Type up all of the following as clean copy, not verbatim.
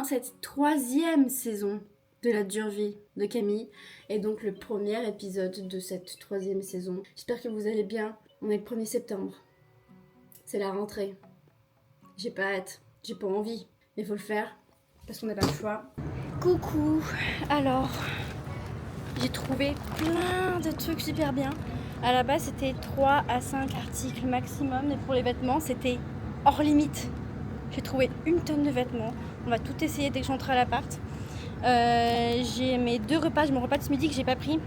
cette 3e saison de la dure vie de Camille et donc le premier épisode de cette 3e saison. J'espère que vous allez bien. On est le 1er septembre. C'est la rentrée. J'ai pas hâte, j'ai pas envie, mais faut le faire parce qu'on n'a pas le choix. Coucou, alors j'ai trouvé plein de trucs super bien. À la base c'était 3 à 5 articles maximum, mais pour les vêtements c'était hors limite. J'ai trouvé une tonne de vêtements. On va tout essayer dès que j'entre à l'appart. J'ai mes 2 repas, j'ai mon repas de ce midi que j'ai pas pris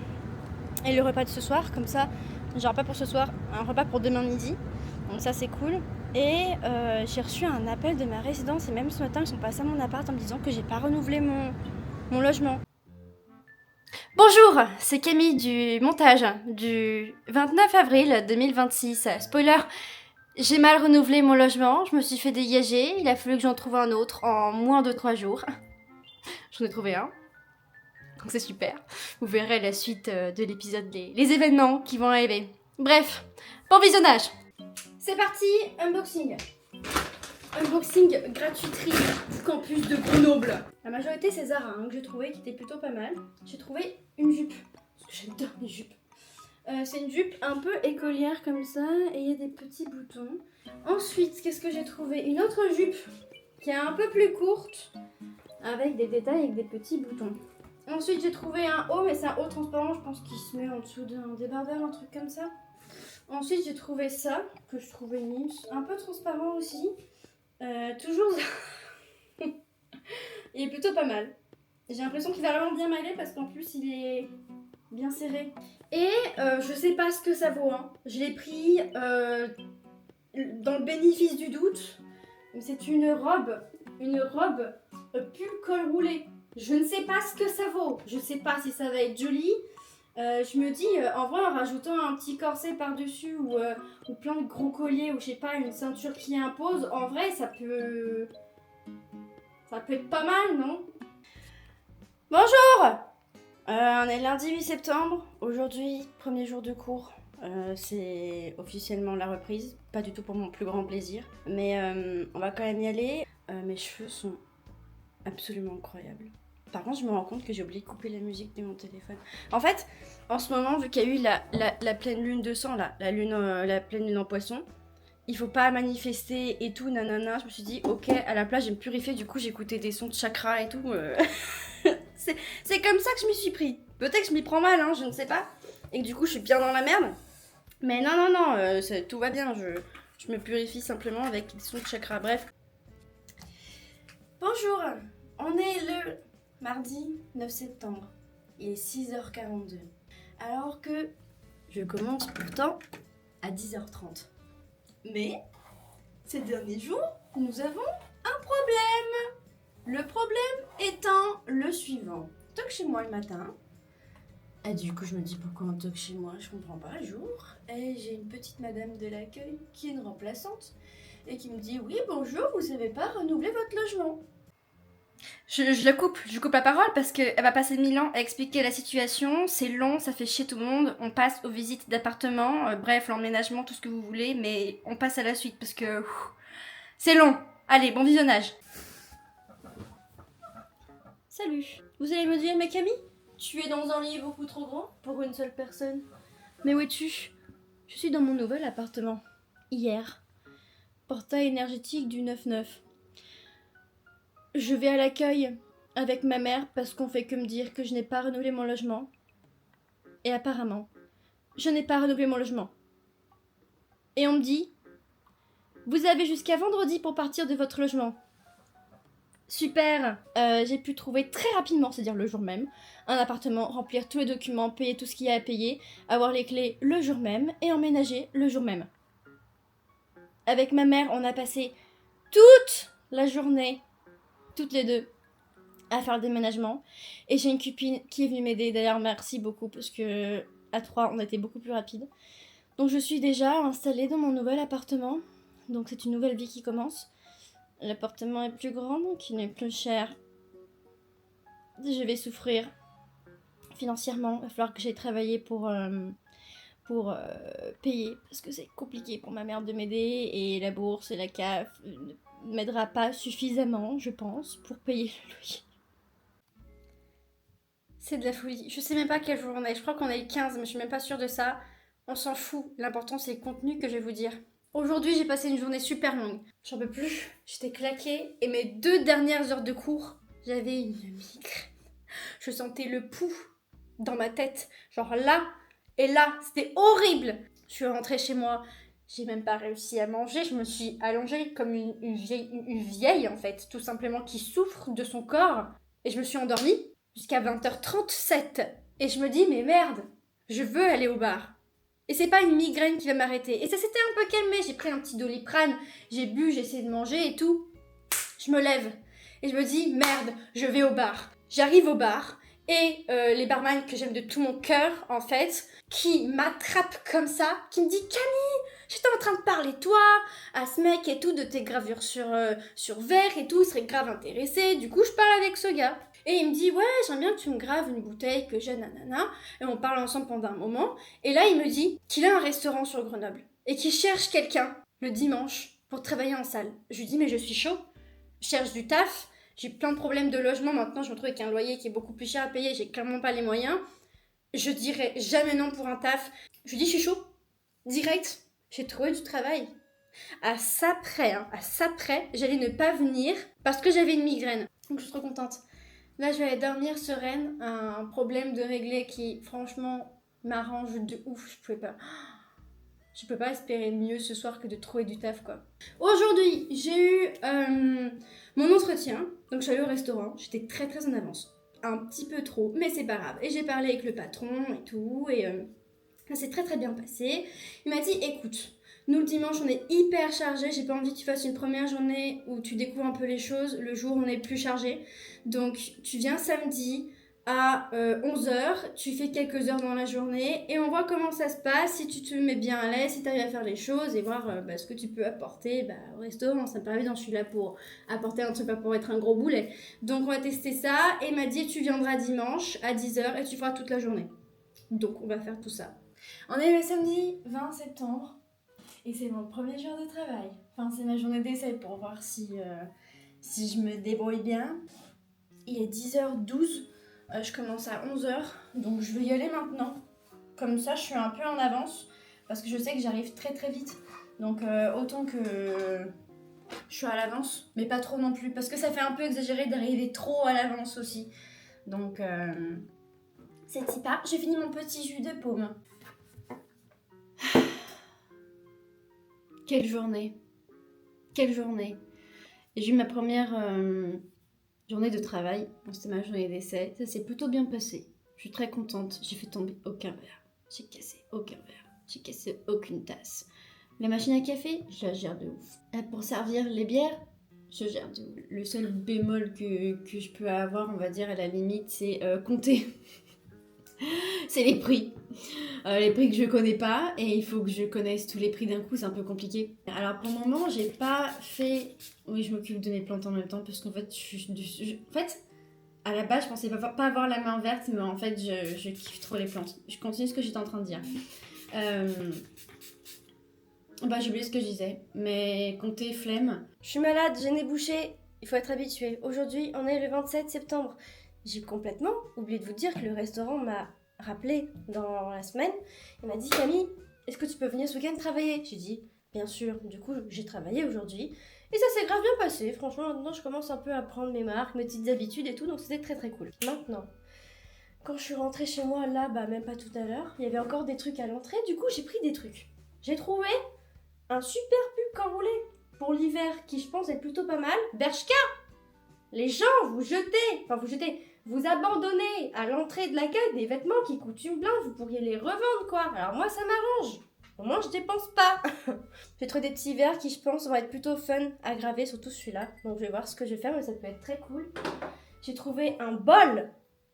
et le repas de ce soir, comme ça j'ai un repas pour ce soir, un repas pour demain midi, donc ça c'est cool. Et j'ai reçu un appel de ma résidence et même ce matin ils sont passés à mon appart en me disant que j'ai pas renouvelé mon logement. Bonjour, c'est Camille du montage du 29 avril 2026. Spoiler, j'ai mal renouvelé mon logement, je me suis fait dégager, il a fallu que j'en trouve un autre en moins de 3 jours. J'en ai trouvé un, donc c'est super. Vous verrez la suite de l'épisode, les événements qui vont arriver. Bref, bon visionnage. C'est parti, unboxing. Unboxing gratuiterie du campus de Grenoble. La majorité c'est Zara que j'ai trouvé qui était plutôt pas mal. J'ai trouvé une jupe, parce que j'adore les jupes. C'est une jupe un peu écolière comme ça et il y a des petits boutons. Ensuite, qu'est-ce que j'ai trouvé? Une autre jupe qui est un peu plus courte avec des détails avec des petits boutons. Ensuite, j'ai trouvé un haut, mais c'est un haut transparent, je pense qu'il se met en dessous d'un débardeur, un truc comme ça. Ensuite, j'ai trouvé ça, que je trouvais mignon, un peu transparent aussi. Toujours... il est plutôt pas mal. J'ai l'impression qu'il va vraiment bien m'aller parce qu'en plus, il est bien serré. Et je sais pas ce que ça vaut, hein. Je l'ai pris dans le bénéfice du doute. C'est une robe pull col roulé. Je ne sais pas ce que ça vaut. Je sais pas si ça va être joli. Je me dis, en vrai, en rajoutant un petit corset par-dessus ou plein de gros colliers ou je sais pas, une ceinture qui impose, en vrai, ça peut être pas mal, non? Bonjour! On est lundi 8 septembre. Aujourd'hui, premier jour de cours. C'est officiellement la reprise. Pas du tout pour mon plus grand plaisir. Mais on va quand même y aller. Mes cheveux sont absolument incroyables. Par contre, je me rends compte que j'ai oublié de couper la musique de mon téléphone. En fait, en ce moment, vu qu'il y a eu la pleine lune de sang, là, la pleine lune en poisson, il faut pas manifester et tout, nanana. Je me suis dit, ok, à la place, je vais me purifier. Du coup, j'ai écouté des sons de chakra et tout. C'est comme ça que je m'y suis pris. Peut-être que je m'y prends mal, hein, je ne sais pas. Et que du coup, je suis bien dans la merde. Mais non, tout va bien. Je me purifie simplement avec des sons de chakra. Bref. Bonjour, on est le mardi 9 septembre. Il est 6h42. Alors que je commence pourtant à 10h30. Mais, ces derniers jours, nous avons un problème. Le problème étant le suivant. Toc chez moi le matin. Et du coup, je me dis pourquoi on toque chez moi, je comprends pas, jour. Et j'ai une petite madame de l'accueil qui est une remplaçante et qui me dit oui, bonjour, vous savez pas renouveler votre logement. Je coupe la parole parce qu'elle va passer 1000 ans à expliquer la situation. C'est long, ça fait chier tout le monde. On passe aux visites d'appartements, bref, l'emménagement, tout ce que vous voulez, mais on passe à la suite parce que c'est long. Allez, bon visionnage. Salut. Vous allez me dire, mais Camille, tu es dans un lit beaucoup trop grand pour une seule personne. Mais où es-tu? Je suis dans mon nouvel appartement. Hier. Portail énergétique du 9-9. Je vais à l'accueil avec ma mère parce qu'on fait que me dire que je n'ai pas renouvelé mon logement. Et apparemment, je n'ai pas renouvelé mon logement. Et on me dit, vous avez jusqu'à vendredi pour partir de votre logement. Super. J'ai pu trouver très rapidement, c'est-à-dire le jour même, un appartement, remplir tous les documents, payer tout ce qu'il y a à payer, avoir les clés le jour même et emménager le jour même. Avec ma mère, on a passé toute la journée, toutes les deux, à faire le déménagement. Et j'ai une copine qui est venue m'aider. D'ailleurs, merci beaucoup parce que à 3, on était beaucoup plus rapide. Donc je suis déjà installée dans mon nouvel appartement. Donc c'est une nouvelle vie qui commence. L'appartement est plus grand, donc il est plus cher. Je vais souffrir financièrement. Il va falloir que j'aille travailler pour payer, parce que c'est compliqué pour ma mère de m'aider, et la bourse et la CAF m'aidera pas suffisamment, je pense, pour payer le loyer. C'est de la folie. Je sais même pas quel jour on est. Je crois qu'on est le 15, mais je suis même pas sûre de ça. On s'en fout. L'important, c'est le contenu que je vais vous dire. Aujourd'hui, j'ai passé une journée super longue. J'en peux plus. J'étais claquée. Et mes 2 dernières heures de cours, j'avais une migraine. Je sentais le pouls dans ma tête. Genre là et là. C'était horrible. Je suis rentrée chez moi. J'ai même pas réussi à manger. Je me suis allongée comme une vieille, en fait. Tout simplement, qui souffre de son corps. Et je me suis endormie jusqu'à 20h37. Et je me dis, mais merde, je veux aller au bar. Et c'est pas une migraine qui va m'arrêter. Et ça s'était un peu calmé. J'ai pris un petit Doliprane, j'ai bu, j'ai essayé de manger et tout. Je me lève et je me dis, merde, je vais au bar. J'arrive au bar et les barman que j'aime de tout mon cœur, en fait, qui m'attrape comme ça, qui me dit, Camille, j'étais en train de parler toi à ce mec et tout, de tes gravures sur verre et tout, il serait grave intéressé. Du coup, je parle avec ce gars. Et il me dit, ouais, j'aime bien que tu me graves une bouteille que j'ai, nanana. Et on parle ensemble pendant un moment. Et là, il me dit qu'il a un restaurant sur Grenoble et qu'il cherche quelqu'un le dimanche pour travailler en salle. Je lui dis, mais je suis chaud. Je cherche du taf. J'ai plein de problèmes de logement. Maintenant, je me retrouve avec un loyer qui est beaucoup plus cher à payer. J'ai clairement pas les moyens. Je dirais jamais non pour un taf. Je lui dis, je suis chaud. Direct. J'ai trouvé du travail. À ça près, j'allais ne pas venir parce que j'avais une migraine. Donc, je suis trop contente. Là, je vais aller dormir sereine. Un problème de régler qui, franchement, m'arrange de ouf. Je peux pas espérer mieux ce soir que de trouver du taf, quoi. Aujourd'hui, j'ai eu mon entretien. Donc, je suis allée au restaurant. J'étais très, très en avance. Un petit peu trop, mais c'est pas grave. Et j'ai parlé avec le patron et tout. Et ça s'est très, très bien passé. Il m'a dit, écoute, nous, le dimanche, on est hyper chargé. J'ai pas envie que tu fasses une première journée où tu découvres un peu les choses. Le jour, on est plus chargé. Donc, tu viens samedi à 11h. Tu fais quelques heures dans la journée. Et on voit comment ça se passe. Si tu te mets bien à l'aise, si tu arrives à faire les choses et voir ce que tu peux apporter au restaurant. Ça me permet, je suis là pour apporter un truc, pas pour être un gros boulet. Donc, on va tester ça. Et il m'a dit, tu viendras dimanche à 10h et tu feras toute la journée. Donc, on va faire tout ça. On est le samedi 20 septembre. Et c'est mon premier jour de travail. Enfin, c'est ma journée d'essai pour voir si je me débrouille bien. Il est 10h12. Je commence à 11h. Donc, je vais y aller maintenant. Comme ça, je suis un peu en avance. Parce que je sais que j'arrive très très vite. Donc, autant que je suis à l'avance. Mais pas trop non plus. Parce que ça fait un peu exagéré d'arriver trop à l'avance aussi. Donc, c'est si pas. J'ai fini mon petit jus de paume. Quelle journée. Quelle journée. J'ai eu ma première journée de travail. Bon, c'était ma journée d'essai. Ça s'est plutôt bien passé. Je suis très contente. J'ai fait tomber aucun verre. J'ai cassé aucun verre. J'ai cassé aucune tasse. La machine à café, je la gère de ouf. Pour servir les bières, je gère de ouf. Le seul bémol que je peux avoir, on va dire, à la limite, c'est compter. C'est les prix. Les prix que je connais pas, et il faut que je connaisse tous les prix d'un coup, c'est un peu compliqué. Alors pour le moment, j'ai pas fait... Oui, je m'occupe de mes plantes en même temps, parce qu'en fait, à la base, je pensais pas avoir la main verte, mais en fait, je kiffe trop les plantes. Je continue ce que j'étais en train de dire. J'ai oublié ce que je disais, mais compter, flemme. Je suis malade, j'ai nez bouché, il faut être habitué. Aujourd'hui, on est le 27 septembre. J'ai complètement oublié de vous dire que le restaurant m'a rappelé dans la semaine. Il m'a dit, Camille, est-ce que tu peux venir ce week-end travailler? J'ai dit, bien sûr. Du coup, j'ai travaillé aujourd'hui. Et ça s'est grave bien passé. Franchement, maintenant, je commence un peu à prendre mes marques, mes petites habitudes et tout. Donc, c'était très, très cool. Maintenant, quand je suis rentrée chez moi, là, même pas tout à l'heure, il y avait encore des trucs à l'entrée. Du coup, j'ai pris des trucs. J'ai trouvé un super pull col roulé pour l'hiver qui, je pense, est plutôt pas mal. Bershka! Les gens, vous abandonnez à l'entrée de l'accueil des vêtements qui coûtent une blinde, vous pourriez les revendre, quoi. Alors moi, ça m'arrange. Au moins, je dépense pas. J'ai trouvé des petits verres qui, je pense, vont être plutôt fun à graver, surtout celui-là. Donc, je vais voir ce que je vais faire, mais ça peut être très cool. J'ai trouvé un bol,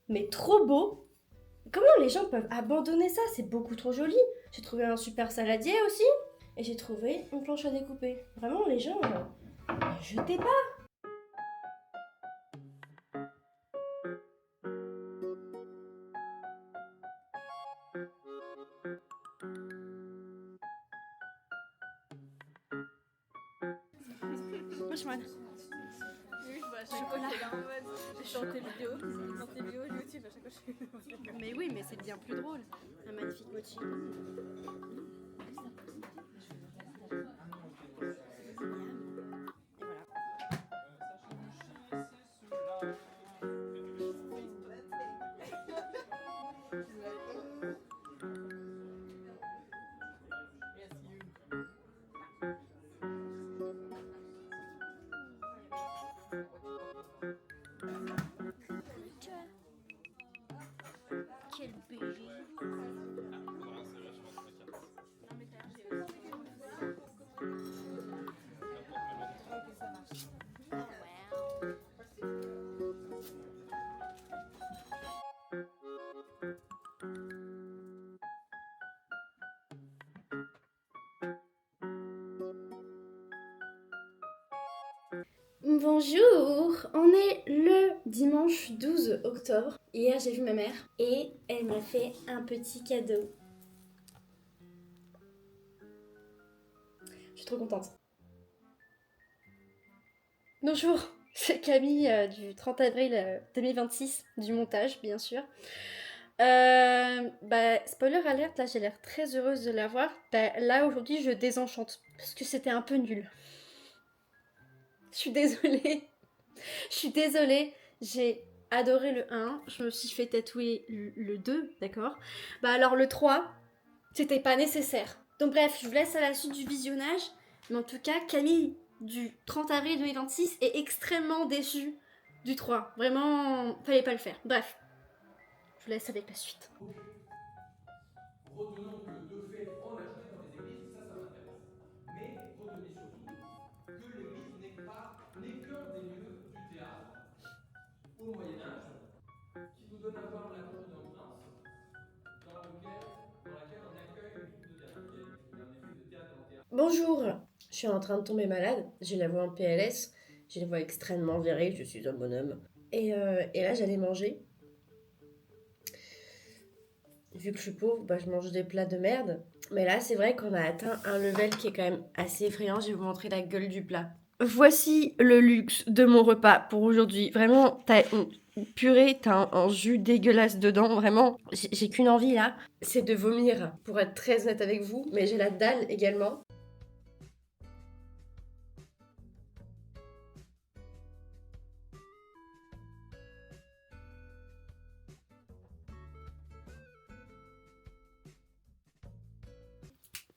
mais trop beau. Comment les gens peuvent abandonner ça? C'est beaucoup trop joli. J'ai trouvé un super saladier aussi. Et j'ai trouvé une planche à découper. Vraiment, les gens, jetez pas. Bushman. Oui, bah, à chaque fois, c'est là en mode. Je suis dans tes vidéos YouTube, à chaque fois, je suis. Mais oui, mais c'est bien plus drôle. Un magnifique mochi. Et voilà. Quel bébé. Bonjour, on est le dimanche 12 octobre. Hier j'ai vu ma mère et elle m'a fait un petit cadeau. Je suis trop contente. Bonjour, c'est Camille du 30 avril 2026, du montage bien sûr. Spoiler alert, là j'ai l'air très heureuse de l'avoir. Là aujourd'hui je désenchante parce que c'était un peu nul. Je suis désolée. J'ai adoré le 1, je me suis fait tatouer le 2, d'accord. Alors le 3, c'était pas nécessaire. Donc bref, je vous laisse à la suite du visionnage. Mais en tout cas, Camille du 30 avril 2026 est extrêmement déçue du 3. Vraiment, fallait pas le faire. Bref, je vous laisse avec la suite. Retenons que de fait, on a joué dans les églises, ça m'intéresse. Mais retenez surtout que l'église n'est qu'un des lieux du théâtre au Moyen-Âge, qui nous donne à voir la cour d'un prince, dans laquelle on accueille une troupe de théâtre. Il y a un effet de théâtre dans le théâtre. Bonjour, je suis en train de tomber malade, j'ai la voix en PLS, j'ai la voix extrêmement virile, je suis un bonhomme. Et là j'allais manger. Vu que je suis pauvre, je mange des plats de merde. Mais là c'est vrai qu'on a atteint un level qui est quand même assez effrayant, je vais vous montrer la gueule du plat. Voici le luxe de mon repas pour aujourd'hui. Vraiment, t'as une purée, t'as un jus dégueulasse dedans. Vraiment, j'ai qu'une envie là, c'est de vomir, pour être très honnête avec vous. Mais j'ai la dalle également.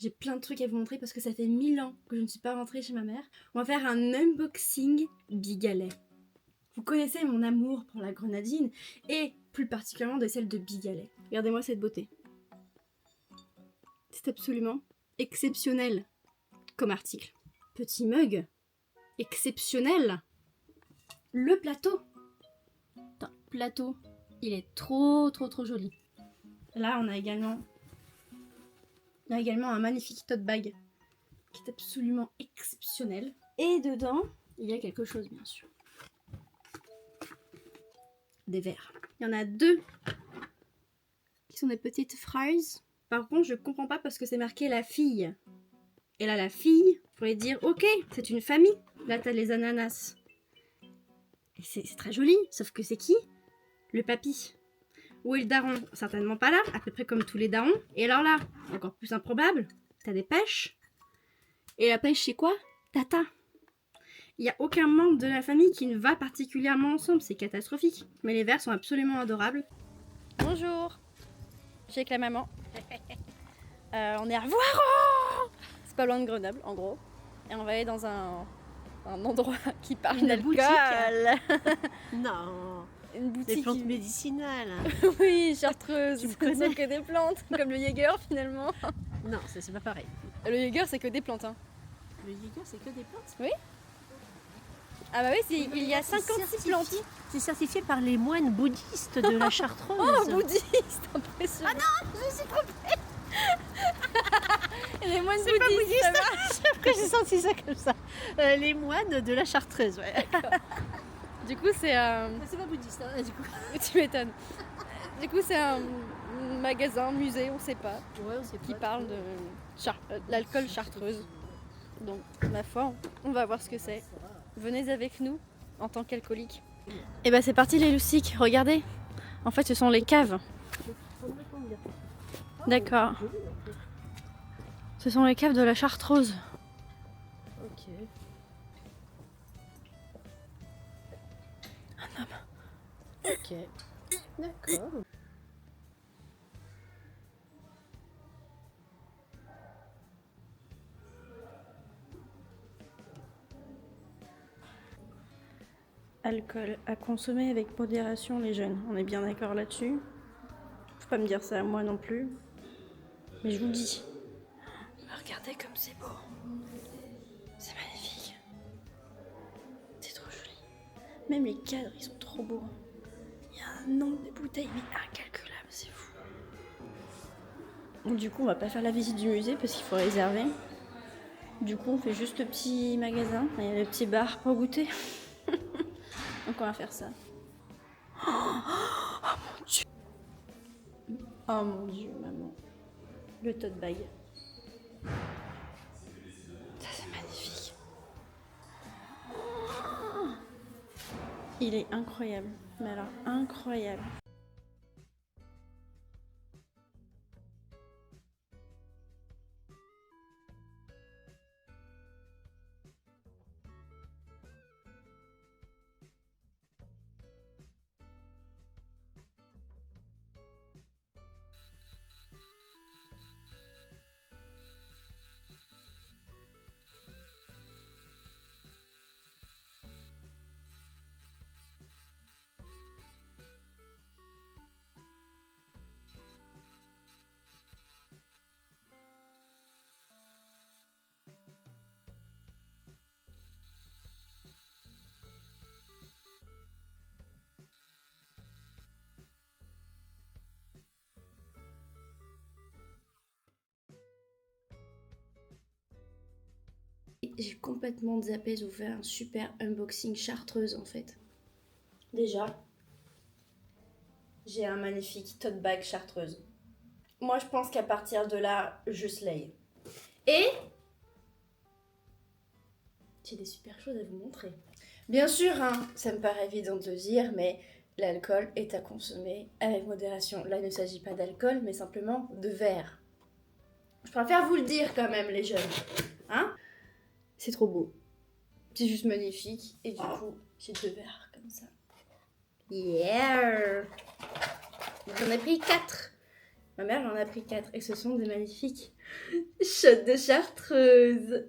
J'ai plein de trucs à vous montrer parce que ça fait 1000 ans que je ne suis pas rentrée chez ma mère. On va faire un unboxing Bigalet. Vous connaissez mon amour pour la grenadine et plus particulièrement de celle de Bigalet. Regardez-moi cette beauté. C'est absolument exceptionnel comme article. Petit mug, exceptionnel. Le plateau. Attends, plateau, il est trop joli. Là, on a également un magnifique tote bag qui est absolument exceptionnel. Et dedans, il y a quelque chose bien sûr. Des verres. Il y en a 2 qui sont des petites fraises. Par contre, je comprends pas parce que c'est marqué la fille. Et là, la fille, vous pourriez dire, ok, c'est une famille. Là, t'as les ananas. Et c'est très joli, sauf que c'est qui? Le papy. Où est le daron? Certainement pas là, à peu près comme tous les darons. Et alors là, encore plus improbable, t'as des pêches. Et la pêche, c'est quoi? Tata. Il n'y a aucun membre de la famille qui ne va particulièrement ensemble, c'est catastrophique. Mais les verres sont absolument adorables. Bonjour, je suis avec la maman. On est à Voiron. C'est pas loin de Grenoble, en gros. Et on va aller dans un endroit qui parle d'alcool. Non, Une boutique. des plantes médicinales. Oui, chartreuse. Tu me Ce connais. sont que des plantes, comme le Jäger finalement. Non, ça c'est pas pareil. Le Jäger, c'est que des plantes. Hein. Le Jäger, c'est que des plantes. Oui. Ah bah oui, il y a 56 plantes. C'est certifié par les moines bouddhistes de la Chartreuse. Oh, bouddhiste, impressionnant. Ah non, je suis trompée. Les moines C'est pas bouddhistes, ça va. Après j'ai senti ça comme ça. Les moines de la Chartreuse, ouais. Du coup, c'est C'est pas bouddhiste, hein, du coup. Tu m'étonnes. Du coup, c'est un magasin, musée, on sait pas, Ouais, on sait qui pas parle trop. de l'alcool chartreuse. Donc, ma foi, on va voir ce que c'est. Venez avec nous en tant qu'alcoolique. Et bah c'est parti les loustiques, regardez. En fait ce sont les caves. D'accord. Ce sont les caves de la Chartreuse. Ok. Un homme. Ok. D'accord. Alcool à consommer avec modération les jeunes. On est bien d'accord là-dessus. Faut pas me dire ça à moi non plus. Mais je vous le dis. Regardez comme c'est beau. C'est magnifique. C'est trop joli. Même les cadres, ils sont trop beaux. Il y a un nombre de bouteilles, mais incalculable, c'est fou. Du coup, on va pas faire la visite du musée parce qu'il faut réserver. Du coup, on fait juste le petit magasin et le petit bar pour goûter. Donc, on va faire ça. Oh mon dieu! Oh mon dieu, maman. Le tote bag. Ça, c'est magnifique. Il est incroyable. Mais alors, incroyable. J'ai complètement zappé de vous faire un super unboxing Chartreuse en fait. Déjà, j'ai un magnifique tote bag Chartreuse. Moi, je pense qu'à partir de là, je slay. Et j'ai des super choses à vous montrer. Bien sûr, hein, ça me paraît évident de le dire, mais l'alcool est à consommer avec modération. Là, il ne s'agit pas d'alcool, mais simplement de verre. Je préfère vous le dire quand même, les jeunes. Hein? C'est trop beau. C'est juste magnifique. Et du coup, j'ai 2 verres comme ça. Yeah! J'en ai pris 4. Ma mère j'en a pris 4. Et ce sont des magnifiques shots de Chartreuse.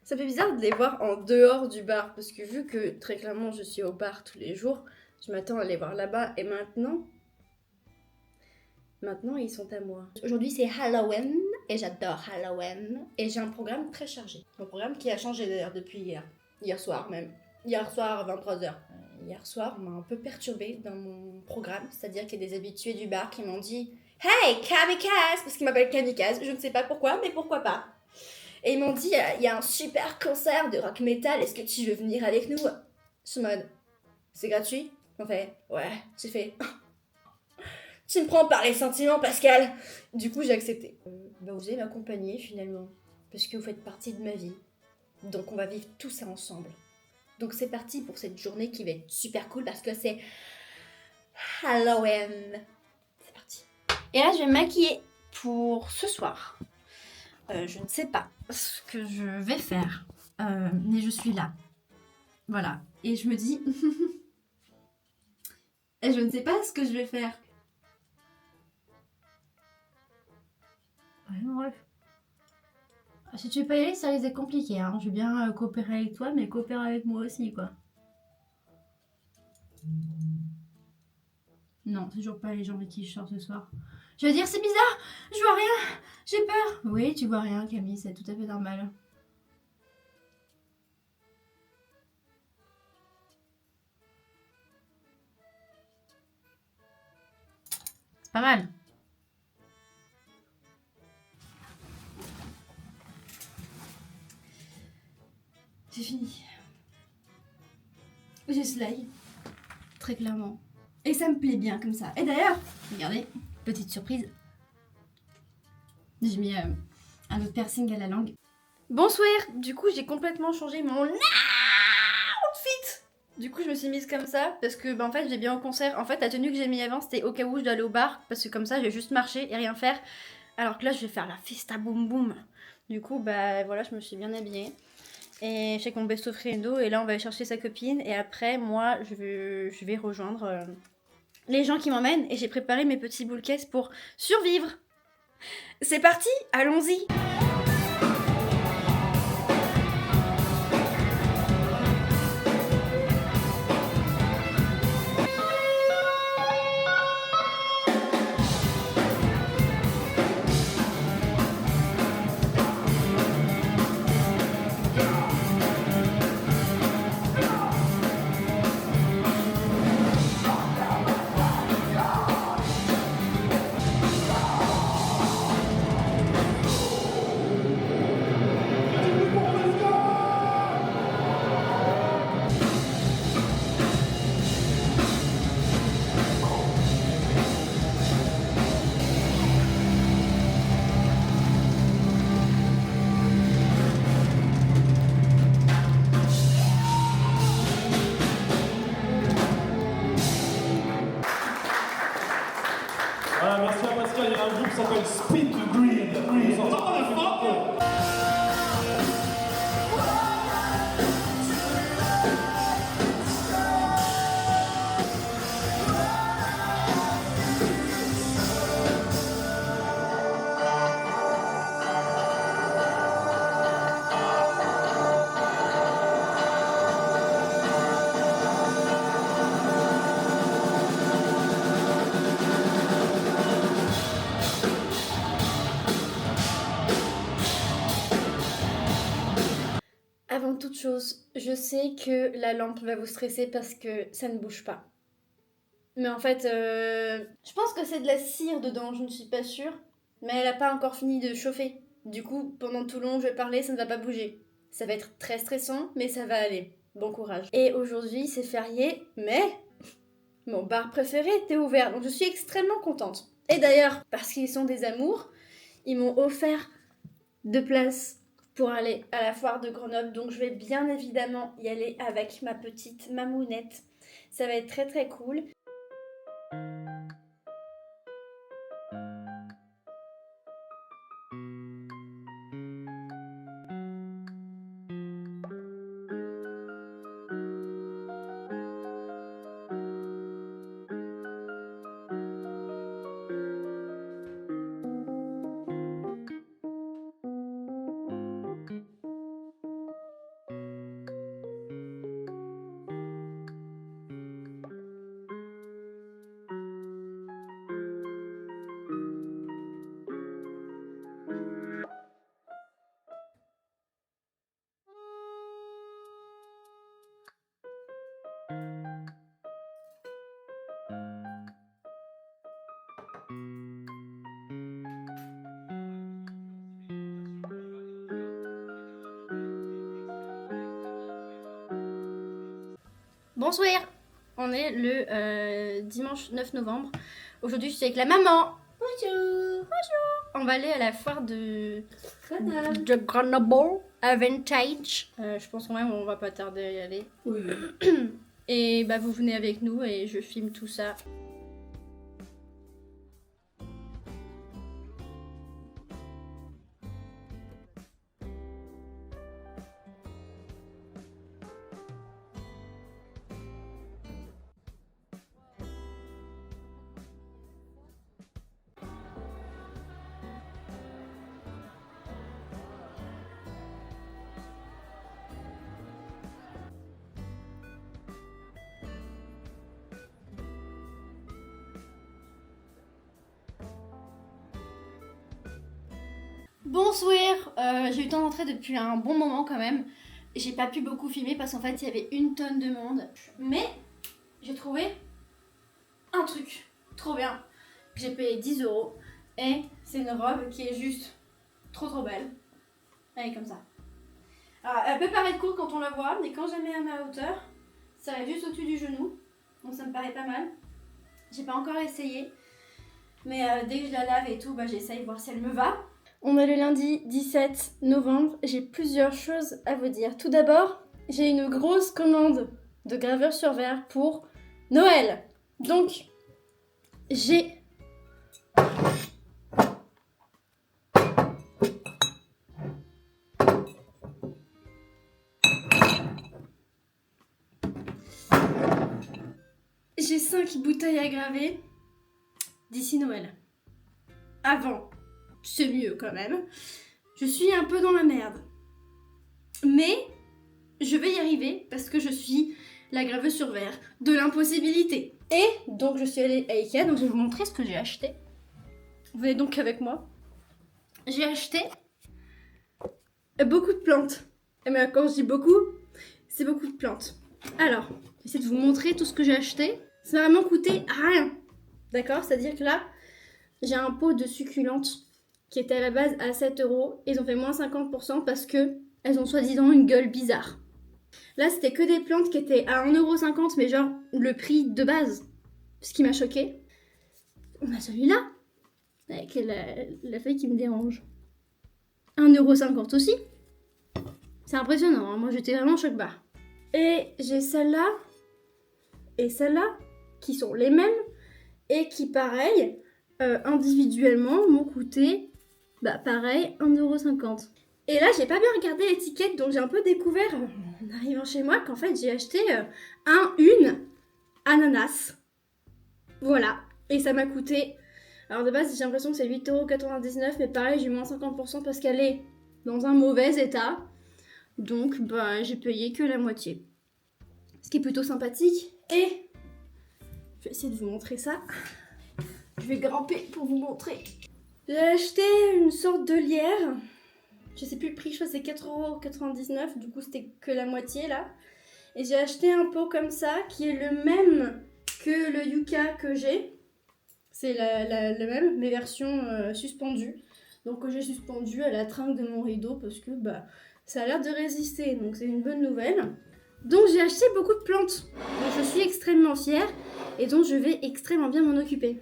Ça fait bizarre de les voir en dehors du bar, parce que vu que très clairement je suis au bar tous les jours, je m'attends à les voir là-bas, et maintenant ils sont à moi. Aujourd'hui c'est Halloween, et j'adore Halloween, et j'ai un programme très chargé. Un programme qui a changé d'ailleurs depuis hier soir même. Hier soir à 23h. Hier soir on m'a un peu perturbée dans mon programme, c'est-à-dire qu'il y a des habitués du bar qui m'ont dit « Hey, Kamikaze !» parce qu'ils m'appellent Kamikaze, je ne sais pas pourquoi, mais pourquoi pas. Et ils m'ont dit, il y a un super concert de rock metal, est-ce que tu veux venir avec nous? Je suis en mode, c'est gratuit? Ils m'ont fait, ouais, j'ai fait, tu me prends par les sentiments, Pascal. Du coup, j'ai accepté. Vous allez m'accompagner finalement, parce que vous faites partie de ma vie. Donc on va vivre tout ça ensemble. Donc c'est parti pour cette journée qui va être super cool, parce que c'est Halloween. C'est parti. Et là, je vais me maquiller pour ce soir. Je ne sais pas ce que je vais faire, mais je suis là. Voilà. Et je me dis... Et je ne sais pas ce que je vais faire. Ouais, bref. Si tu veux pas y aller, ça risque d'être compliqué. Hein. Je veux bien coopérer avec toi, mais coopérer avec moi aussi, quoi. Non, c'est toujours pas les gens avec qui je sors ce soir. Je vais dire, c'est bizarre, je vois rien, j'ai peur. Oui, tu vois rien, Camille, c'est tout à fait normal. C'est pas mal. J'ai fini. J'ai slay. Très clairement. Et ça me plaît bien comme ça. Et d'ailleurs, regardez, petite surprise. J'ai mis un autre piercing à la langue. Bonsoir. Du coup, j'ai complètement changé mon outfit. Du coup, je me suis mise comme ça parce que, en fait, j'ai bien au concert. En fait, la tenue que j'ai mis avant, c'était au cas où je dois aller au bar parce que comme ça, je vais juste marcher et rien faire. Alors que là, je vais faire la fiesta boum boum. Du coup, voilà, je me suis bien habillée. Et je sais que mon besto friendo, et là, on va aller chercher sa copine. Et après, moi, je vais rejoindre les gens qui m'emmènent. Et j'ai préparé mes petits boules caisses pour survivre. C'est parti, allons-y. Voilà, merci à Pascal, il y a un groupe qui s'appelle Spin to Green. Vous entendez le funk? Avant toute chose, je sais que la lampe va vous stresser parce que ça ne bouge pas. Mais en fait, je pense que c'est de la cire dedans, je ne suis pas sûre. Mais elle n'a pas encore fini de chauffer. Du coup, pendant tout le long, je vais parler, ça ne va pas bouger. Ça va être très stressant, mais ça va aller. Bon courage. Et aujourd'hui, c'est férié, mais mon bar préféré était ouvert, donc je suis extrêmement contente. Et d'ailleurs, parce qu'ils sont des amours, ils m'ont offert 2 places pour aller à la foire de Grenoble, donc je vais bien évidemment y aller avec ma petite mamounette. Ça va être très très cool. Bonsoir. On est le dimanche 9 novembre. Aujourd'hui, je suis avec la maman. Bonjour. Bonjour. On va aller à la foire de Grenoble à Vintage. Je pense quand même on va pas tarder à y aller. Oui. Et vous venez avec nous et je filme tout ça. Bonsoir, j'ai eu le temps d'entrer depuis un bon moment quand même. J'ai pas pu beaucoup filmer parce qu'en fait il y avait une tonne de monde. Mais j'ai trouvé un truc trop bien. J'ai payé 10 € et c'est une robe qui est juste trop belle. Elle est comme ça. Alors, elle peut paraître courte quand on la voit, mais quand je la mets à ma hauteur, ça arrive juste au-dessus du genou. Donc ça me paraît pas mal. J'ai pas encore essayé. Mais dès que je la lave et tout, j'essaye de voir si elle me va. On est le lundi 17 novembre, j'ai plusieurs choses à vous dire. Tout d'abord, j'ai une grosse commande de gravure sur verre pour Noël. Donc, j'ai... J'ai 5 bouteilles à graver d'ici Noël. Avant, c'est mieux quand même. Je suis un peu dans la merde. Mais je vais y arriver parce que je suis la graveuse sur verre de l'impossibilité. Et donc je suis allée à Ikea, donc je vais vous montrer ce que j'ai acheté. Venez donc avec moi. J'ai acheté beaucoup de plantes. Et bien quand je dis beaucoup, c'est beaucoup de plantes. Alors, j'essaie de vous montrer tout ce que j'ai acheté. Ça m'a vraiment coûté rien. D'accord? C'est-à-dire que là, j'ai un pot de succulentes qui était à la base à 7 €. Ils ont fait moins 50% parce que elles ont soi-disant une gueule bizarre. Là, c'était que des plantes qui étaient à 1,50 €, mais genre le prix de base. Ce qui m'a choqué. On a celui-là, avec la feuille qui me dérange. 1,50 € aussi. C'est impressionnant, hein. Moi j'étais vraiment choc-barre. Et j'ai celle-là et celle-là qui sont les mêmes et qui, pareil, individuellement m'ont coûté, pareil, 1,50 €. Et là, j'ai pas bien regardé l'étiquette, donc j'ai un peu découvert, en arrivant chez moi, qu'en fait, j'ai acheté une ananas. Voilà. Et ça m'a coûté... Alors de base, j'ai l'impression que c'est 8,99 €, mais pareil, j'ai moins 50% parce qu'elle est dans un mauvais état. Donc, j'ai payé que la moitié. Ce qui est plutôt sympathique. Et je vais essayer de vous montrer ça. Je vais grimper pour vous montrer. J'ai acheté une sorte de lierre. Je sais plus le prix, je crois que c'est 4,99 €. Du coup, c'était que la moitié là. Et j'ai acheté un pot comme ça qui est le même que le Yucca que j'ai. C'est le même, mais version suspendue. Donc j'ai suspendu à la tringle de mon rideau parce que ça a l'air de résister. Donc c'est une bonne nouvelle. Donc j'ai acheté beaucoup de plantes. Donc je suis extrêmement fière et dont je vais extrêmement bien m'en occuper.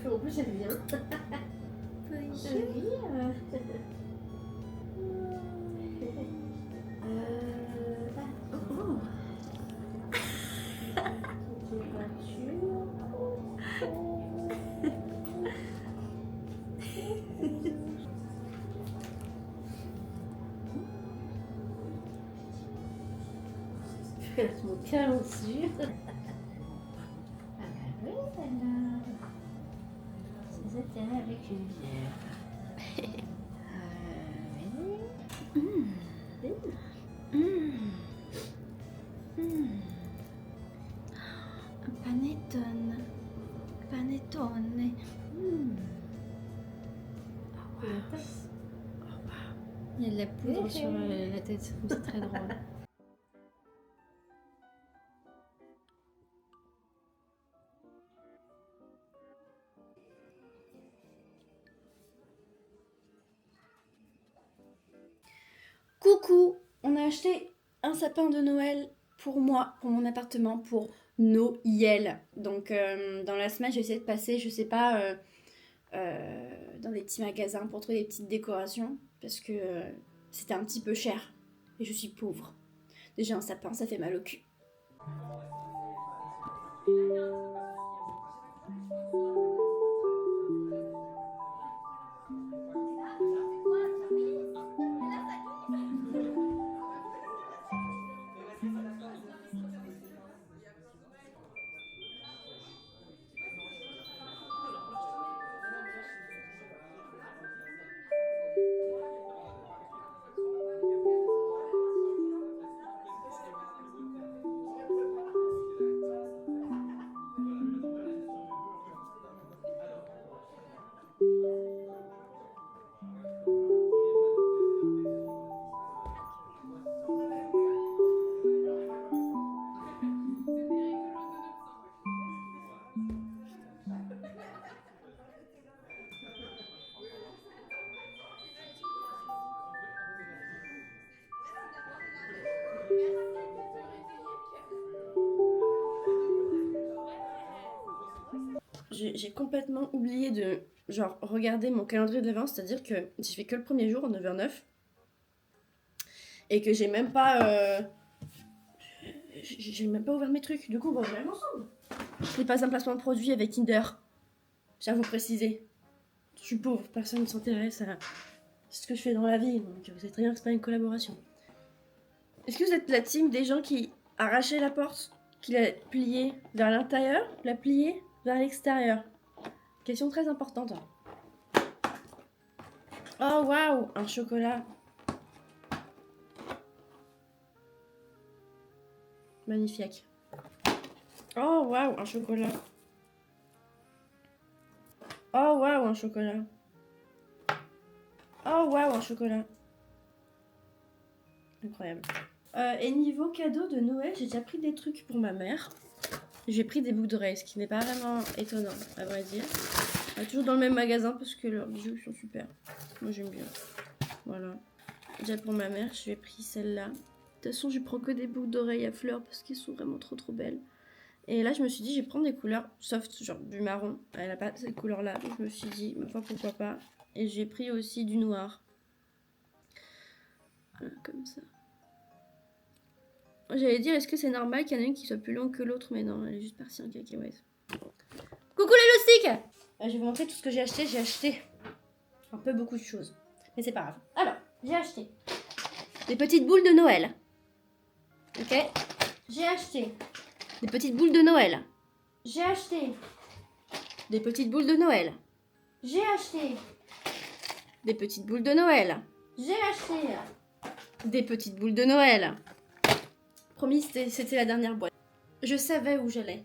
En plus, j'aime bien. Mon cœur dessus. Ah oui, alors. C'était avec une bière. Panettone. Panettone. Il y a de la poudre sur la tête, c'est très drôle. Coucou, on a acheté un sapin de Noël pour moi, pour mon appartement, pour Noël. Donc dans la semaine, j'ai essayé de passer, je sais pas, dans des petits magasins pour trouver des petites décorations parce que c'était un petit peu cher et je suis pauvre. Déjà un sapin, ça fait mal au cul. j'ai complètement oublié de genre regarder mon calendrier de l'avant, c'est-à-dire que j'ai fait que le premier jour, 9h09, et que j'ai même pas ouvert mes trucs. Du coup, on va ouvrir ensemble. Ce n'est pas un placement de produit avec Tinder. J'ai à vous préciser. Je suis pauvre, personne ne s'intéresse à ce que je fais dans la vie, donc vous savez très bien que c'est pas une collaboration. Est-ce que vous êtes la team des gens qui arrachaient la porte, qui la pliaient vers l'intérieur, la pliaient vers l'extérieur? Question très importante. Oh waouh, un chocolat. Magnifique. Oh waouh, un chocolat. Oh waouh, un chocolat. Oh waouh, un chocolat. Incroyable. Et niveau cadeau de Noël, j'ai déjà pris des trucs pour ma mère. J'ai pris des boucles d'oreilles, ce qui n'est pas vraiment étonnant, à vrai dire. Toujours dans le même magasin parce que leurs bijoux sont super. Moi j'aime bien. Voilà. Déjà pour ma mère, je lui ai pris celle-là. De toute façon, je prends que des boucles d'oreilles à fleurs parce qu'elles sont vraiment trop belles. Et là, je me suis dit, je vais prendre des couleurs soft, genre du marron. Elle n'a pas cette couleur-là, donc je me suis dit, ma foi, pourquoi pas. Et j'ai pris aussi du noir. Voilà, comme ça. J'allais dire, est-ce que c'est normal qu'il y en ait une qui soit plus longue que l'autre, mais non, elle est juste partie en cacahuète. Coucou les loustiques! Je vais vous montrer tout ce que j'ai acheté. J'ai acheté un peu beaucoup de choses, mais c'est pas grave. Alors, j'ai acheté des petites boules de Noël. Ok? J'ai acheté des petites boules de Noël. J'ai acheté des petites boules de Noël. J'ai acheté des petites boules de Noël. J'ai acheté des petites boules de Noël. Promis, c'était la dernière boîte. Je savais où j'allais.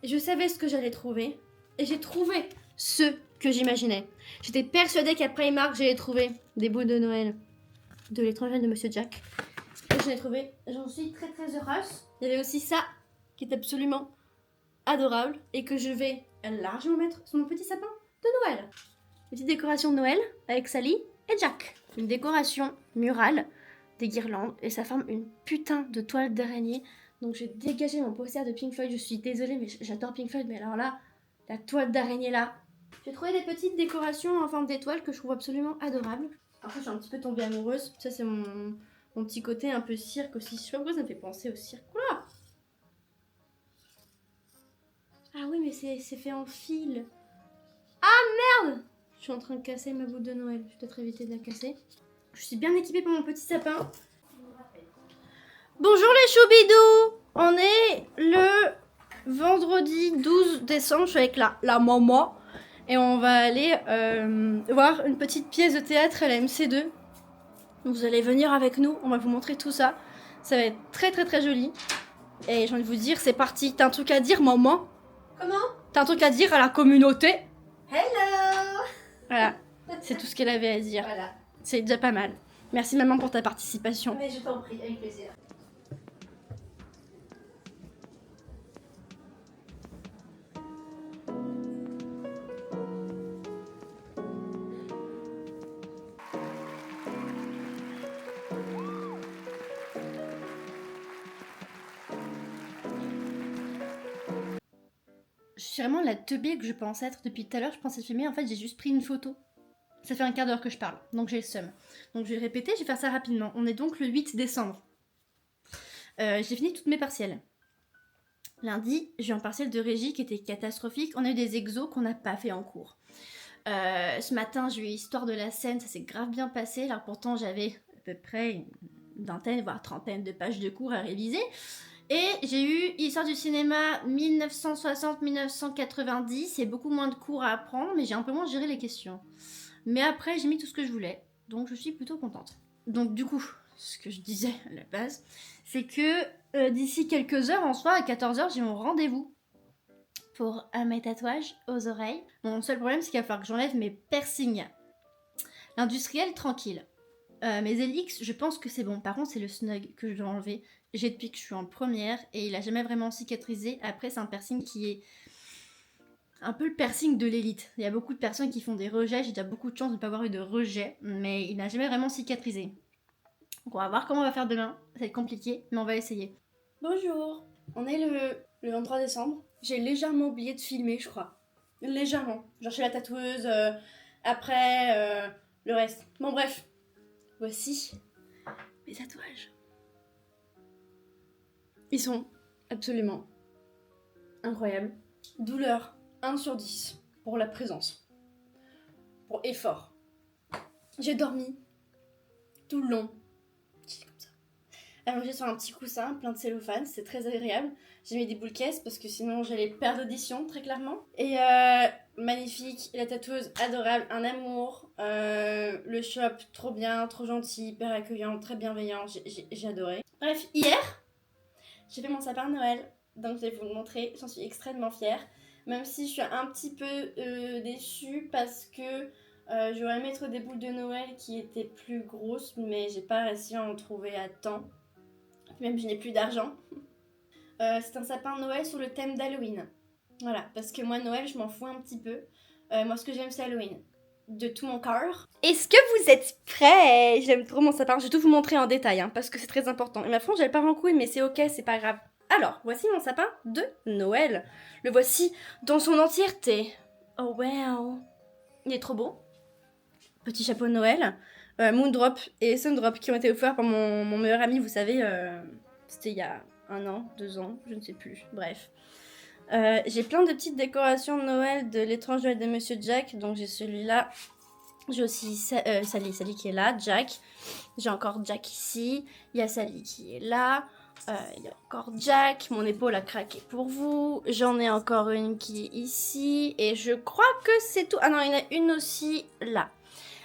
Je savais ce que j'allais trouver. Et j'ai trouvé ce que j'imaginais. J'étais persuadée qu'à Primark, j'allais trouver des boules de Noël de l'étranger de Monsieur Jack. Et je l'ai trouvé. J'en suis très très heureuse. Il y avait aussi ça qui est absolument adorable et que je vais largement mettre sur mon petit sapin de Noël. Petite décoration de Noël avec Sally et Jack. Une décoration murale, des guirlandes et ça forme une putain de toile d'araignée. Donc j'ai dégagé mon poster de Pink Floyd. Je suis désolée mais j'adore Pink Floyd, mais alors là, la toile d'araignée là. J'ai trouvé des petites décorations en forme d'étoile que je trouve absolument adorables. Après je suis un petit peu tombée amoureuse. Ça c'est mon petit côté un peu cirque aussi. Je sais pas pourquoi ça me fait penser au cirque. Oula! Ah oui mais c'est fait en fil. Ah merde! Je suis en train de casser ma boule de Noël. Je vais peut-être éviter de la casser. Je suis bien équipée pour mon petit sapin. Bonjour les choubidous! On est le vendredi 12 décembre. Je suis avec la maman. Et on va aller voir une petite pièce de théâtre à la MC2. Vous allez venir avec nous. On va vous montrer tout ça. Ça va être très très très joli. Et j'ai envie de vous dire, c'est parti. T'as un truc à dire, maman? Comment? T'as un truc à dire à la communauté? Hello! Voilà. C'est tout ce qu'elle avait à dire. Voilà. C'est déjà pas mal. Merci maman pour ta participation. Mais je t'en prie, avec plaisir. Je suis vraiment la teubée que je pense être depuis tout à l'heure. Je pensais filmer, en fait j'ai juste pris une photo. Ça fait un quart d'heure que je parle, donc j'ai le seum. Donc je vais répéter, je vais faire ça rapidement. On est donc le 8 décembre. J'ai fini toutes mes partiels. Lundi, j'ai eu un partiel de régie qui était catastrophique. On a eu des exos qu'on n'a pas fait en cours. Ce matin, j'ai eu Histoire de la scène, ça s'est grave bien passé. Alors pourtant, j'avais à peu près une vingtaine, voire trentaine de pages de cours à réviser. Et j'ai eu Histoire du cinéma 1960-1990. C'est beaucoup moins de cours à apprendre, mais j'ai un peu moins géré les questions. Mais après, j'ai mis tout ce que je voulais. Donc je suis plutôt contente. Donc du coup, ce que je disais à la base, c'est que d'ici quelques heures, en soi, à 14h, j'ai mon rendez-vous pour mes tatouages aux oreilles. Mon seul problème, c'est qu'il va falloir que j'enlève mes piercings. L'industriel, tranquille. Mes Elix, je pense que c'est bon. Par contre, c'est le snug que je dois enlever. J'ai depuis que je suis en première et il a jamais vraiment cicatrisé. Après, c'est un piercing qui est un peu le piercing de l'élite. Il y a beaucoup de personnes qui font des rejets. J'ai déjà beaucoup de chance de ne pas avoir eu de rejet, mais il n'a jamais vraiment cicatrisé. Donc on va voir comment on va faire demain. Ça va être compliqué, mais on va essayer. Bonjour, on est le 23 décembre. J'ai légèrement oublié de filmer, je crois. légèrement. Genre chez la tatoueuse, après, le reste. Bon bref, voici mes tatouages. Ils sont absolument incroyables. Douleur 1 sur 10 pour la présence. Pour effort. J'ai dormi tout le long. J'étais comme ça. Allongée sur un petit coussin plein de cellophane, c'est très agréable. J'ai mis des boules caisses parce que sinon j'allais perdre audition très clairement. Et magnifique, la tatoueuse adorable, un amour. Le shop trop bien, trop gentil, hyper accueillant, très bienveillant, j'ai adoré. Bref, hier, j'ai fait mon sapin de Noël, donc je vais vous le montrer, j'en suis extrêmement fière. Même si je suis un petit peu déçue parce que j'aurais aimé mettre des boules de Noël qui étaient plus grosses, mais j'ai pas réussi à en trouver à temps. Même je n'ai plus d'argent. C'est un sapin de Noël sur le thème d'Halloween. Voilà, parce que moi Noël je m'en fous un petit peu. Moi ce que j'aime c'est Halloween. De tout mon cœur. Est-ce que vous êtes prêts? J'aime trop mon sapin, je vais tout vous montrer en détail hein, parce que c'est très important. Et ma frange elle part en couille mais c'est ok, c'est pas grave. Alors, voici mon sapin de Noël. Le voici dans son entièreté. Oh wow. Il est trop beau. Petit chapeau de Noël. Moondrop et Sundrop qui ont été offerts par mon meilleur ami, vous savez, c'était il y a 1 an, 2 ans, je ne sais plus, bref. J'ai plein de petites décorations de Noël de l'étrange Noël de Monsieur Jack, donc j'ai celui-là. J'ai aussi Sally qui est là, Jack. J'ai encore Jack ici, il y a Sally qui est là. Il y a encore Jack, mon épaule a craqué pour vous. J'en ai encore une qui est ici, et je crois que c'est tout. Ah non, il y en a une aussi là.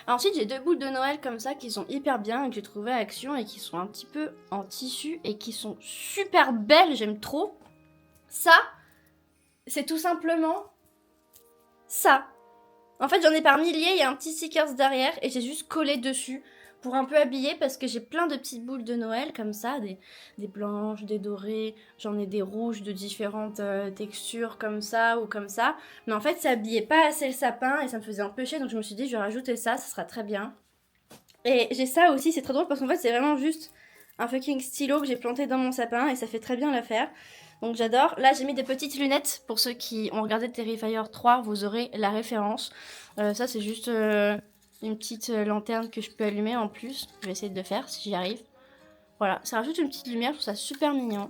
Ensuite, j'ai 2 boules de Noël comme ça qui sont hyper bien et que j'ai trouvé à Action et qui sont un petit peu en tissu et qui sont super belles, j'aime trop. Ça, c'est tout simplement ça. En fait, j'en ai par milliers, il y a un petit stickers derrière et j'ai juste collé dessus pour un peu habiller parce que j'ai plein de petites boules de Noël comme ça, des blanches, des dorées, j'en ai des rouges de différentes textures comme ça ou comme ça. Mais en fait ça habillait pas assez le sapin et ça me faisait un peu chier donc je me suis dit je vais rajouter ça sera très bien. Et j'ai ça aussi, c'est très drôle parce qu'en fait c'est vraiment juste un fucking stylo que j'ai planté dans mon sapin et ça fait très bien l'affaire. Donc j'adore. Là j'ai mis des petites lunettes pour ceux qui ont regardé Terrifier 3, vous aurez la référence. Ça c'est juste... une petite lanterne que je peux allumer en plus. Je vais essayer de le faire si j'y arrive. Voilà, ça rajoute une petite lumière, je trouve ça super mignon.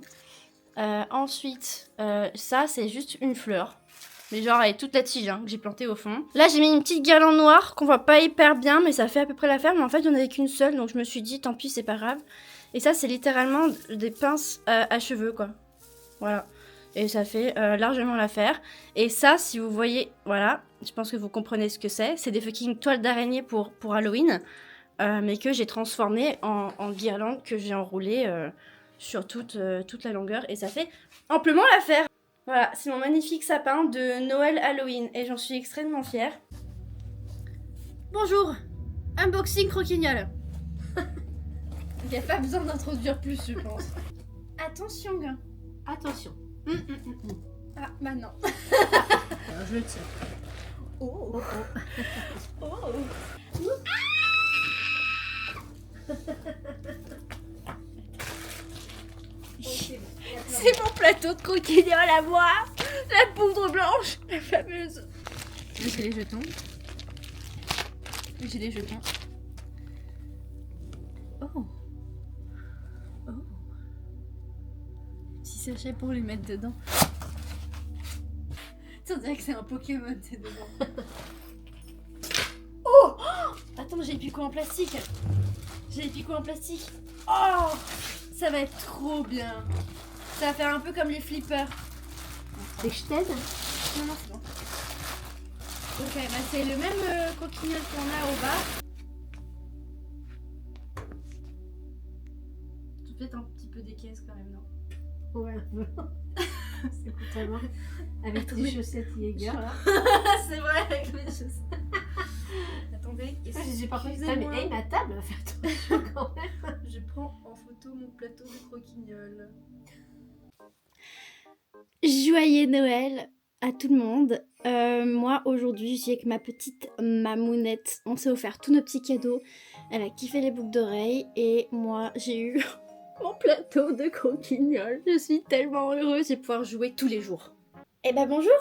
Ensuite, ça c'est juste une fleur. Mais genre elle est toute la tige hein, que j'ai plantée au fond. Là j'ai mis une petite guirlande noire qu'on voit pas hyper bien mais ça fait à peu près l'affaire. Mais en fait j'en avais qu'une seule donc je me suis dit tant pis c'est pas grave. Et ça c'est littéralement des pinces à cheveux quoi. Voilà. Et ça fait largement l'affaire. Et ça, si vous voyez, voilà, je pense que vous comprenez ce que c'est. C'est des fucking toiles d'araignée pour Halloween, mais que j'ai transformé en guirlande que j'ai enroulée sur toute la longueur. Et ça fait amplement l'affaire. Voilà, c'est mon magnifique sapin de Noël Halloween. Et j'en suis extrêmement fière. Bonjour, unboxing croquignol. Il n'y a pas besoin d'introduire plus, je pense. Attention, gars. Attention. Ah, maintenant. Alors, je le tiens. Oh. Oh, oh. Oh. C'est mon plateau de croquignol à moi. La poudre blanche, la fameuse. J'ai les jetons. J'ai les jetons. Oh. Oh. Petit sachet pour les mettre dedans. On dirait que c'est un Pokémon, c'est dedans. Oh, attends, j'ai les picots en plastique. J'ai les picots en plastique. Oh, ça va être trop bien. Ça va faire un peu comme les flippers. C'est que je t'aide? Non, non, c'est bon. Ok, bah c'est le même croquignol qu'on a au bar. Peut-être un petit peu des caisses quand même, non? Ouais, c'est totalement. Avec tes chaussettes Jäger là. C'est vrai, avec mes chaussettes. Attendez, J'ai pas fait ça, mais hey, ma table va faire attention quand même. Je prends en photo mon plateau de croquignol. Joyeux Noël à tout le monde. Moi aujourd'hui je suis avec ma petite mamounette. On s'est offert tous nos petits cadeaux. Elle a kiffé les boucles d'oreilles et moi j'ai eu mon plateau de croquignol. Je suis tellement heureuse de pouvoir jouer tous les jours. Eh ben bonjour,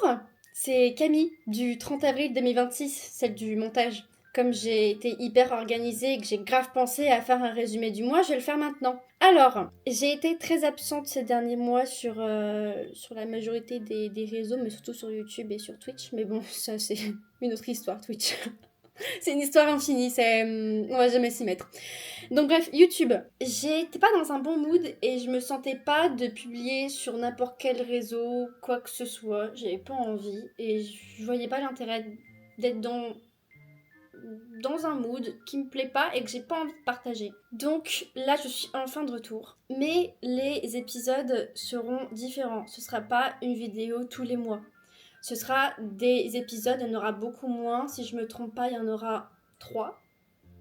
C'est Camille du 30 avril 2026, celle du montage. Comme j'ai été hyper organisée et que j'ai grave pensé à faire un résumé du mois, je vais le faire maintenant. Alors, j'ai été très absente ces derniers mois sur la majorité des réseaux, mais surtout sur YouTube et sur Twitch. Mais bon, ça c'est une autre histoire, Twitch. C'est une histoire infinie, on va jamais s'y mettre. Donc bref, YouTube. J'étais pas dans un bon mood et je me sentais pas de publier sur n'importe quel réseau, quoi que ce soit. J'avais pas envie et je voyais pas l'intérêt d'être dans un mood qui me plaît pas et que j'ai pas envie de partager. Donc là, je suis enfin de retour. Mais les épisodes seront différents. Ce sera pas une vidéo tous les mois. Ce sera des épisodes, il y en aura beaucoup moins. Si je me trompe pas, il y en aura 3.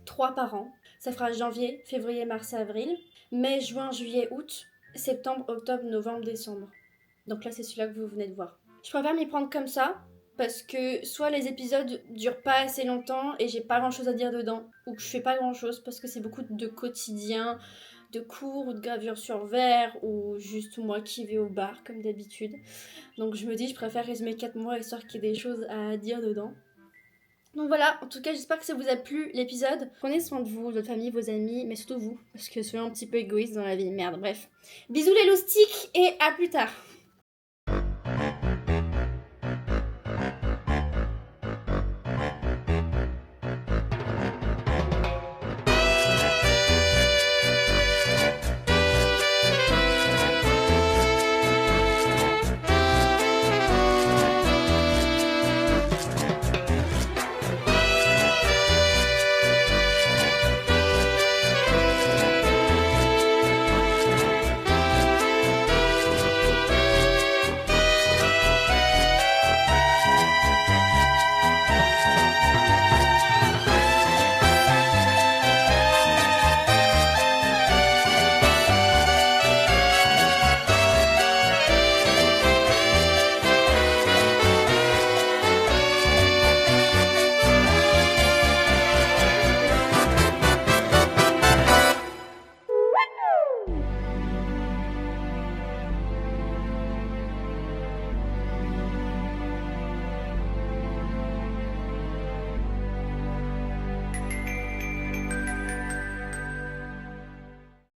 3 par an. Ça fera janvier, février, mars, avril. Mai, juin, juillet, août. Septembre, octobre, novembre, décembre. Donc là, c'est celui-là que vous venez de voir. Je préfère m'y prendre comme ça. Parce que soit les épisodes durent pas assez longtemps et j'ai pas grand chose à dire dedans, ou que je fais pas grand chose parce que c'est beaucoup de quotidien, de cours ou de gravure sur verre, ou juste moi qui vais au bar comme d'habitude. Donc je me dis je préfère résumer 4 mois histoire qu'il y ait des choses à dire dedans. Donc voilà, en tout cas j'espère que ça vous a plu l'épisode. Prenez soin de vous, de votre famille, vos amis, mais surtout vous, parce que soyez un petit peu égoïste dans la vie, merde, bref. Bisous les loustiques et à plus tard.